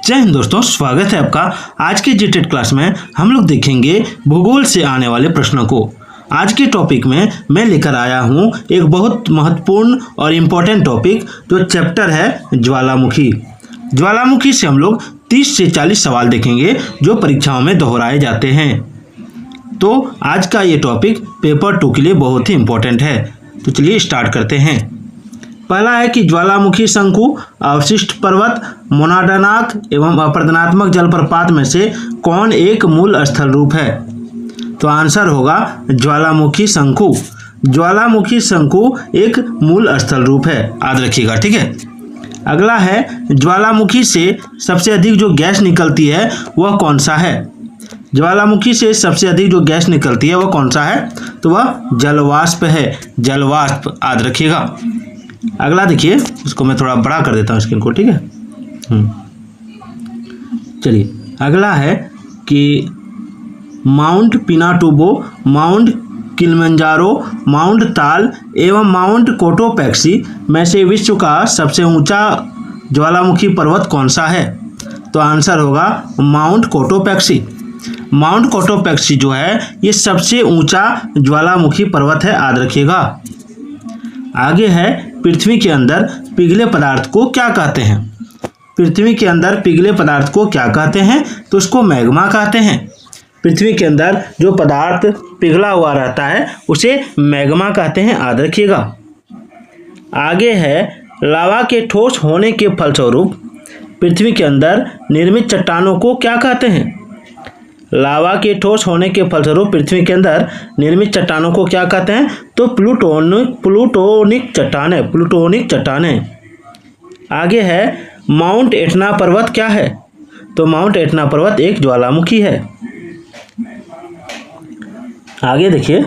जय हिंद दोस्तों, स्वागत है आपका। आज के जीटेट क्लास में हम लोग देखेंगे भूगोल से आने वाले प्रश्नों को। आज के टॉपिक में मैं लेकर आया हूँ एक बहुत महत्वपूर्ण और इम्पोर्टेंट टॉपिक, जो चैप्टर है ज्वालामुखी। ज्वालामुखी से हम लोग 30 से 40 सवाल देखेंगे जो परीक्षाओं में दोहराए जाते हैं। तो आज का ये टॉपिक पेपर 2 के लिए बहुत ही इम्पोर्टेंट है। तो चलिए स्टार्ट करते हैं। पहला है कि ज्वालामुखी शंकु, अवशिष्ट पर्वत, मोनाडनाक एवं अपर्दनात्मक जलप्रपात में से कौन एक मूल स्थल रूप है? तो आंसर होगा ज्वालामुखी शंकु। ज्वालामुखी शंकु एक मूल स्थल रूप है, याद रखिएगा, ठीक है। अगला है ज्वालामुखी से सबसे अधिक जो गैस निकलती है वह कौन सा है? ज्वालामुखी से सबसे अधिक जो गैस निकलती है वह कौन सा है? तो वह जलवाष्प है, जलवाष्प, याद रखिएगा। अगला देखिए, इसको मैं थोड़ा बड़ा कर देता हूँ स्क्रीन को, ठीक है। चलिए, अगला है कि mount Pinatubo, mount Kilimanjaro, mount ताल एवं माउंट कोटोपैक्सी में से विश्व का सबसे ऊंचा ज्वालामुखी पर्वत कौन सा है? तो आंसर होगा माउंट कोटोपैक्सी। माउंट कोटोपैक्सी जो है ये सबसे ऊंचा ज्वालामुखी पर्वत है, याद रखिएगा। आगे है पृथ्वी के अंदर पिघले पदार्थ को क्या कहते हैं? पृथ्वी के अंदर पिघले पदार्थ को क्या कहते हैं? तो उसको मैग्मा कहते हैं। पृथ्वी के अंदर जो पदार्थ पिघला हुआ रहता है उसे मैग्मा कहते हैं, याद रखिएगा। आगे है लावा के ठोस होने के फलस्वरूप पृथ्वी के अंदर निर्मित चट्टानों को क्या कहते हैं? लावा के ठोस होने के फलस्वरूप पृथ्वी के अंदर निर्मित चट्टानों को क्या कहते हैं? तो प्लूटोनिक चट्टानें, प्लूटोनिक चट्टानें। आगे है माउंट एटना पर्वत क्या है? तो माउंट एटना पर्वत एक ज्वालामुखी है। आगे देखिए,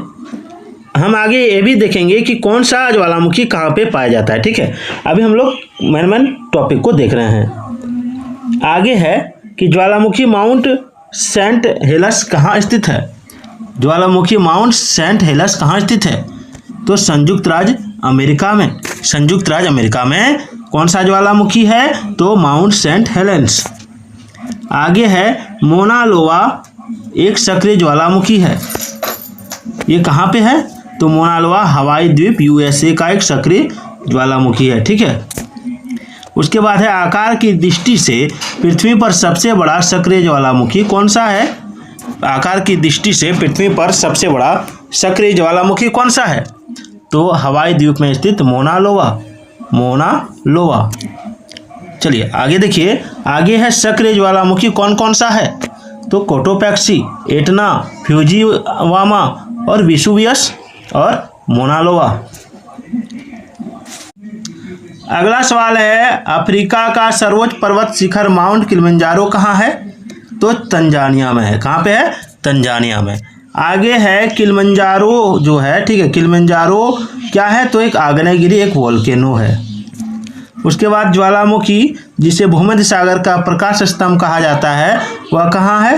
हम आगे ये भी देखेंगे कि कौन सा ज्वालामुखी कहाँ पे पाया जाता है, ठीक है। अभी हम लोग मेन टॉपिक को देख रहे हैं। आगे है कि ज्वालामुखी माउंट सेंट हेलस कहाँ स्थित है? ज्वालामुखी माउंट सेंट हेलस कहाँ स्थित है? तो संयुक्त राज्य अमेरिका में। संयुक्त राज्य अमेरिका में कौन सा ज्वालामुखी है? तो माउंट सेंट हेलेंस। आगे है मोना लोवा एक सक्रिय ज्वालामुखी है। ये कहाँ पे है? तो मोना लोवा हवाई द्वीप यूएसए का एक सक्रिय ज्वालामुखी है, ठीक है। उसके बाद है आकार की दृष्टि से पृथ्वी पर सबसे बड़ा सक्रिय ज्वालामुखी कौन सा है? आकार की दृष्टि से पृथ्वी पर सबसे बड़ा सक्रिय ज्वालामुखी कौन सा है? तो हवाई द्वीप में स्थित मोना लोवा, मोना लोवा। चलिए आगे देखिए, आगे है सक्रिय ज्वालामुखी कौन कौन सा है? तो कोटोपैक्सी, एटना, फ्यूजीवामा और विसुवियस और मोना लोवा। अगला सवाल है अफ्रीका का सर्वोच्च पर्वत शिखर माउंट किलिमंजारो कहाँ है? तो तंजानिया में है। कहाँ पे है? तंजानिया में। आगे है किलिमंजारो जो है, ठीक है, किलिमंजारो क्या है? तो एक आग्नेयगिरी, एक वोल्केनो है। उसके बाद ज्वालामुखी जिसे भूमध्य सागर का प्रकाश स्तंभ कहा जाता है वह कहाँ है?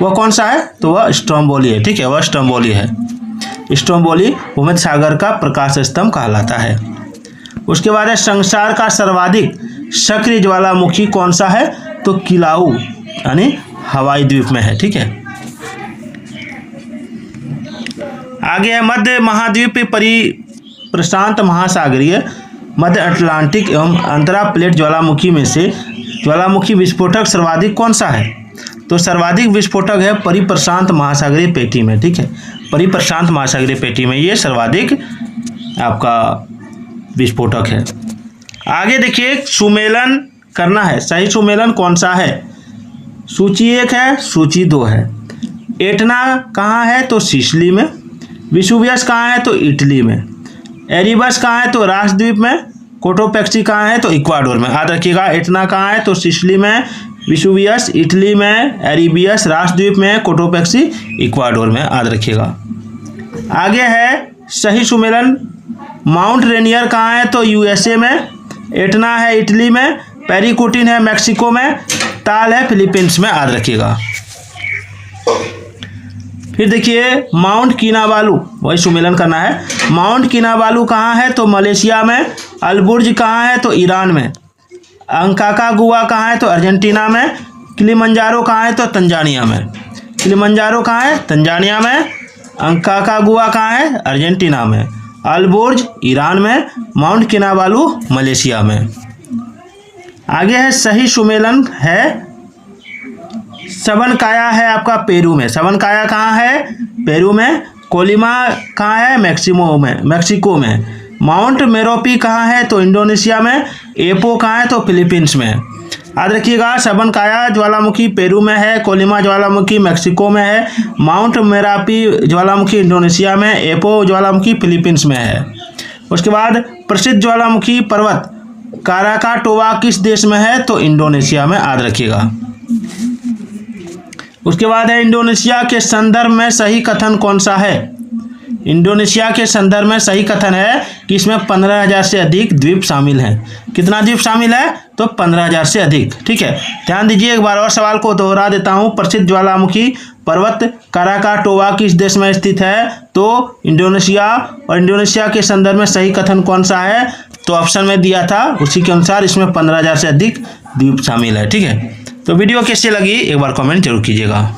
वह कौन सा है? तो वह स्ट्रोम्बोली है, ठीक है, वह स्ट्रोम्बोली है। स्ट्रोम्बोली भूमध्य सागर का प्रकाश स्तंभ कहलाता है। उसके बाद है संसार का सर्वाधिक सक्रिय ज्वालामुखी कौन सा है? तो किलाउ यानी हवाई द्वीप में है, ठीक है। आगे है मध्य महाद्वीप प्रशांत महासागरीय, मध्य अटलांटिक एवं अंतरा प्लेट ज्वालामुखी में से ज्वालामुखी विस्फोटक सर्वाधिक कौन सा है? तो सर्वाधिक विस्फोटक है परिप्रशांत महासागरीय पेटी में, ठीक है। परिप्रशांत महासागरीय पेटी में ये सर्वाधिक आपका विस्फोटक है। आगे देखिए, सुमेलन करना है, सही सुमेलन कौन सा है? सूची 1 है, सूची 2 है। एटना कहाँ है? तो सिसिली में। विसुवियस कहाँ है? तो इटली में। एरिबस कहाँ है? तो राष्ट्रद्वीप में। कोटोपैक्सी कहाँ है? तो इक्वाडोर में। याद रखिएगा, एटना कहाँ है? तो सिसिली में, विसुवियस इटली में, एरिबियस राष्ट्रद्वीप में, कोटोपैक्सी इक्वाडोर में, याद रखिएगा। आगे है सही सुमेलन माउंट रेनियर कहाँ है? तो यूएसए में। एटना है इटली में, पेरिकुटिन है मैक्सिको में, ताल है फिलीपींस में, याद रखिएगा। फिर देखिए माउंट किनाबालू, वही सुमेलन करना है। माउंट किनाबालू कहाँ है? तो मलेशिया में। अलबुर्ज कहाँ है? तो ईरान में। अंकाकागुआ कहाँ है? तो अर्जेंटीना में। किलिमंजारो कहाँ है? तो तंजानिया में। किलिमंजारो कहाँ है? तंजानिया में। अंकाकागुआ कहाँ है? अर्जेंटीना में। अल्बोर्ज ईरान में। माउंट किनाबालू मलेशिया में। आगे है सही सुमेलन है सबनकाया है आपका पेरू में। सबनकाया कहाँ है? पेरू में। कोलिमा कहाँ है? मैक्सिको में। माउंट मेरोपी कहाँ है? तो इंडोनेशिया में। एपो कहाँ है? तो फिलीपींस में। याद रखिएगा, सबनकाया ज्वालामुखी पेरू में है, कोलिमा ज्वालामुखी मैक्सिको में है, माउंट मेरापी ज्वालामुखी इंडोनेशिया में, एपो ज्वालामुखी फिलीपींस में है। उसके बाद प्रसिद्ध ज्वालामुखी पर्वत काराकाटोवा किस देश में है? तो इंडोनेशिया में। याद रखिएगा। उसके बाद है इंडोनेशिया के संदर्भ में सही कथन कौन सा है? इंडोनेशिया के संदर्भ में सही कथन है कि इसमें 15,000 से अधिक द्वीप शामिल हैं। कितना द्वीप शामिल है? तो 15,000 से अधिक। ठीक है, ध्यान दीजिए, एक बार और सवाल को दोहरा देता हूँ। प्रसिद्ध ज्वालामुखी पर्वत काराकाटोवा किस देश में स्थित है? तो इंडोनेशिया। और इंडोनेशिया के संदर्भ में सही कथन कौन सा है? तो ऑप्शन में दिया था, उसी के अनुसार इसमें 15,000 से अधिक द्वीप शामिल है। ठीक है, तो वीडियो कैसी लगी एक बार कमेंट जरूर कीजिएगा।